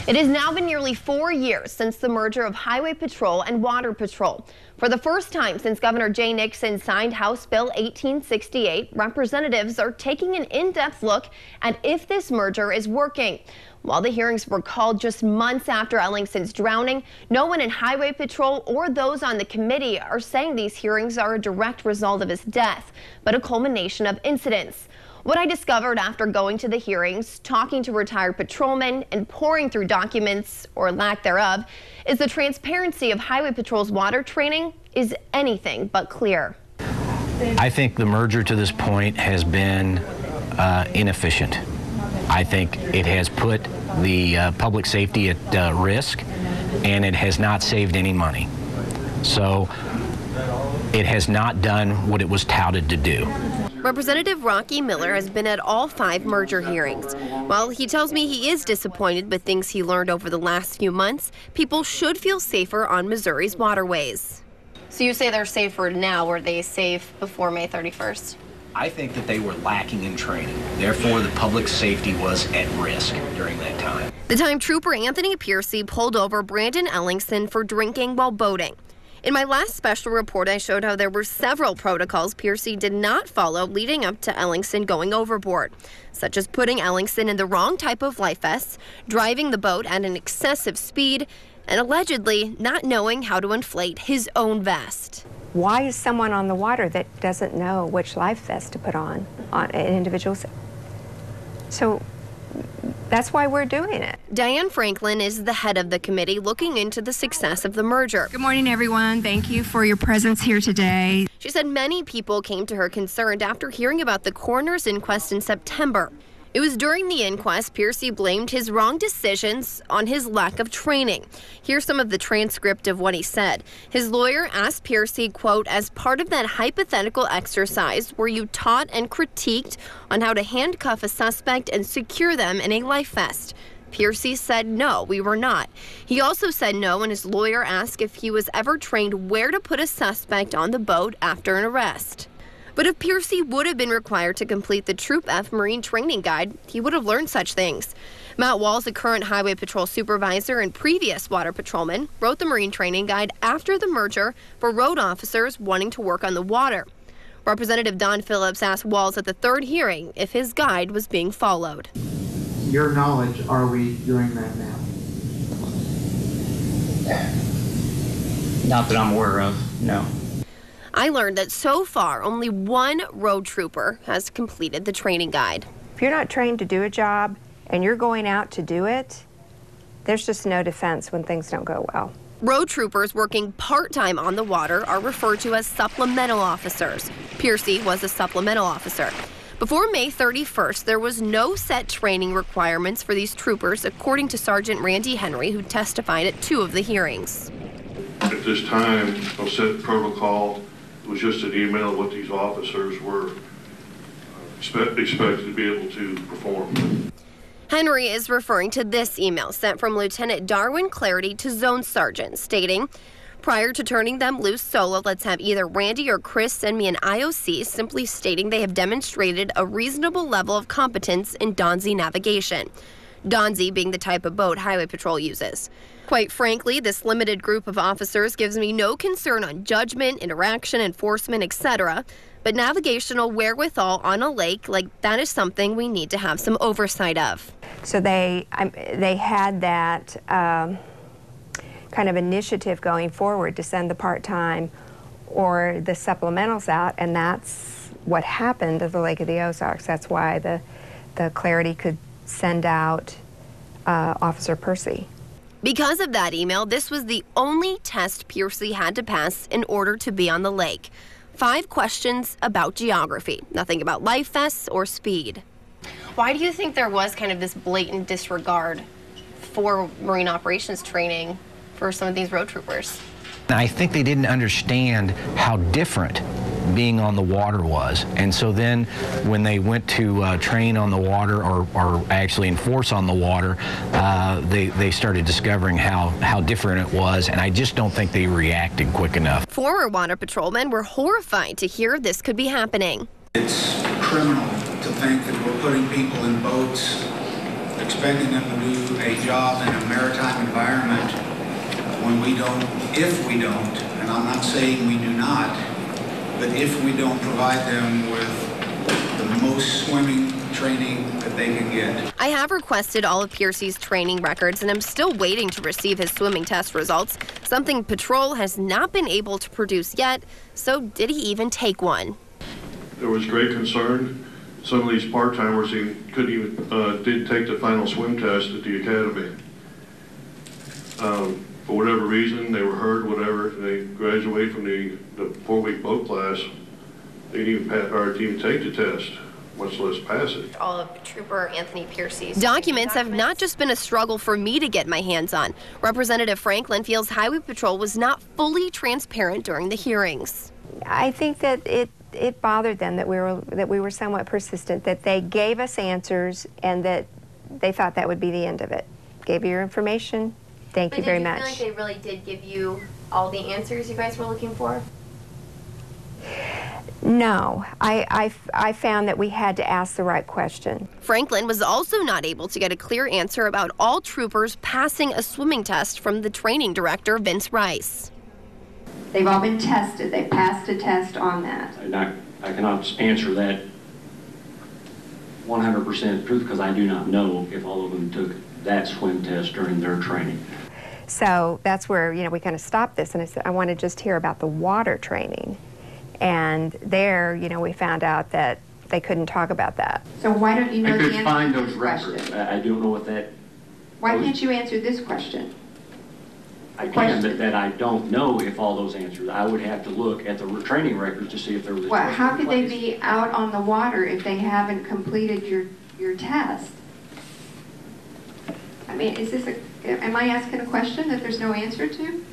It has now been nearly 4 years since the merger of Highway Patrol and Water Patrol. For the first time since Governor Jay Nixon signed House Bill 1868, representatives are taking an in-depth look at if this merger is working. While the hearings were called just months after Ellingson's drowning, no one in Highway Patrol or those on the committee are saying these hearings are a direct result of his death, but a culmination of incidents. What I discovered after going to the hearings, talking to retired patrolmen, and pouring through documents, or lack thereof, is the transparency of Highway Patrol's water training is anything but clear. I think the merger to this point has been inefficient. I think it has put the public safety at risk, and it has not saved any money. So it has not done what it was touted to do. Representative Rocky Miller has been at all 5 merger hearings. While he tells me he is disappointed with things he learned over the last few months, people should feel safer on Missouri's waterways. So you say they're safer now. Were they safe before May 31st? I think that they were lacking in training. Therefore, the public safety was at risk during that time. The time Trooper Anthony Piercy pulled over Brandon Ellingson for drinking while boating. In my last special report, I showed how there were several protocols Piercy did not follow leading up to Ellingson going overboard, such as putting Ellingson in the wrong type of life vests, driving the boat at an excessive speed, and allegedly not knowing how to inflate his own vest. Why is someone on the water that doesn't know which life vest to put on an individual? So that's why we're doing it. Diane Franklin is the head of the committee looking into the success of the merger. Good morning, everyone. Thank you for your presence here today. She said many people came to her concerned after hearing about the coroner's inquest in September. It was during the inquest Piercy blamed his wrong decisions on his lack of training. Here's some of the transcript of what he said. His lawyer asked Piercy, quote, as part of that hypothetical exercise, were you taught and critiqued on how to handcuff a suspect and secure them in a life vest? Piercy said no, we were not. He also said no when his lawyer asked if he was ever trained where to put a suspect on the boat after an arrest. But if Piercy would have been required to complete the Troop F Marine Training Guide, he would have learned such things. Matt Walls, a current Highway Patrol supervisor and previous water patrolman, wrote the Marine Training Guide after the merger for road officers wanting to work on the water. Representative Don Phillips asked Walls at the 3rd hearing if his guide was being followed. Your knowledge, are we doing that now? Not that I'm aware of, no. I learned that so far, only 1 road trooper has completed the training guide. If you're not trained to do a job and you're going out to do it, there's just no defense when things don't go well. Road troopers working part-time on the water are referred to as supplemental officers. Piercy was a supplemental officer. Before May 31st, there was no set training requirements for these troopers, according to Sergeant Randy Henry, who testified at 2 of the hearings. At this time, no set protocol. It was just an email of what these officers were expected to be able to perform. Henry is referring to this email sent from Lieutenant Darwin Clarity to Zone Sergeant, stating, prior to turning them loose solo, let's have either Randy or Chris send me an IOC, simply stating they have demonstrated a reasonable level of competence in Donzi navigation. Donzi being the type of boat Highway Patrol uses. Quite frankly, this limited group of officers gives me no concern on judgment, interaction, enforcement, etc. But navigational wherewithal on a lake, like that is something we need to have some oversight of. So they had that kind of initiative going forward to send the part-time or the supplementals out, and that's what happened at the Lake of the Ozarks. That's why the Clarity could send out Officer Percy. Because of that email, this was the only test Piercy had to pass in order to be on the lake. 5 questions about geography, nothing about life vests or speed. Why do you think there was kind of this blatant disregard for marine operations training for some of these road troopers? I think they didn't understand how different being on the water was. And so then when they went to train on the water or actually enforce on the water, they started discovering how different it was, and I just don't think they reacted quick enough. Former water patrolmen were horrified to hear this could be happening. It's criminal to think that we're putting people in boats that expecting them to do a job in a maritime environment when we don't, if we don't, and I'm not saying we do not, but if we don't provide them with the most swimming training that they can get. I have requested all of Piercy's training records, and I'm still waiting to receive his swimming test results, something Patrol has not been able to produce yet. So did he even take one? There was great concern. Some of these part-timers couldn't even, didn't take the final swim test at the academy. For whatever reason, they were hurt, whatever, they graduated from the 4-week boat class. They didn't even take the test, much less pass it. All of Trooper Anthony Piercy's documents have not just been a struggle for me to get my hands on. Representative Franklin feels Highway Patrol was not fully transparent during the hearings. I think that it bothered them that we were somewhat persistent, that they gave us answers and that they thought that would be the end of it. Gave you your information. Thank you very much. But did you feel like they really did give you all the answers you guys were looking for? No, I found that we had to ask the right question. Franklin was also not able to get a clear answer about all troopers passing a swimming test from the training director, Vince Rice. They've all been tested. They passed a test on that. I cannot answer that 100% truth because I do not know if all of them took that swim test during their training. So that's where, we kind of stopped this, and I said, I want to just hear about the water training. And there, we found out that they couldn't talk about that. So why don't you know I the could answer find to those this records. question? I don't know what that... Why can't you answer this question? I can, but that I don't know if all those answers. I would have to look at the training records to see if there was a Well, how could they be out on the water if they haven't completed your test? I mean, am I asking a question that there's no answer to?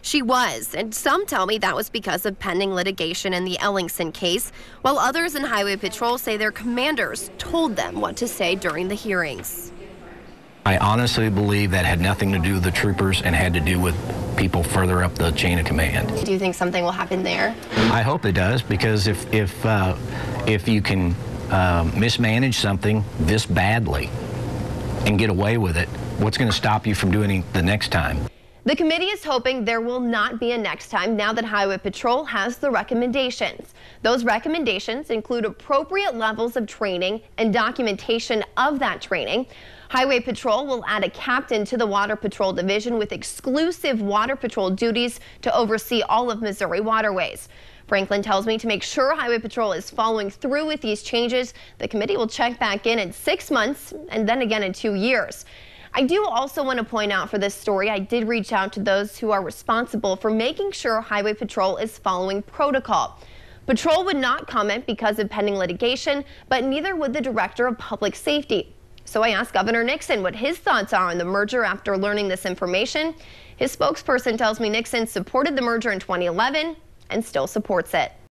She was, and some tell me that was because of pending litigation in the Ellingson case, while others in Highway Patrol say their commanders told them what to say during the hearings. I honestly believe that had nothing to do with the troopers and had to do with people further up the chain of command. Do you think something will happen there? I hope it does, because if you can mismanage something this badly and get away with it, what's going to stop you from doing it the next time? The committee is hoping there will not be a next time now that Highway Patrol has the recommendations. Those recommendations include appropriate levels of training and documentation of that training. Highway Patrol will add a captain to the Water Patrol Division with exclusive Water Patrol duties to oversee all of Missouri waterways. Franklin tells me to make sure Highway Patrol is following through with these changes. The committee will check back in 6 months and then again in 2 years. I do also want to point out for this story, I did reach out to those who are responsible for making sure Highway Patrol is following protocol. Patrol would not comment because of pending litigation, but neither would the Director of Public Safety. So I asked Governor Nixon what his thoughts are on the merger after learning this information. His spokesperson tells me Nixon supported the merger in 2011 and still supports it.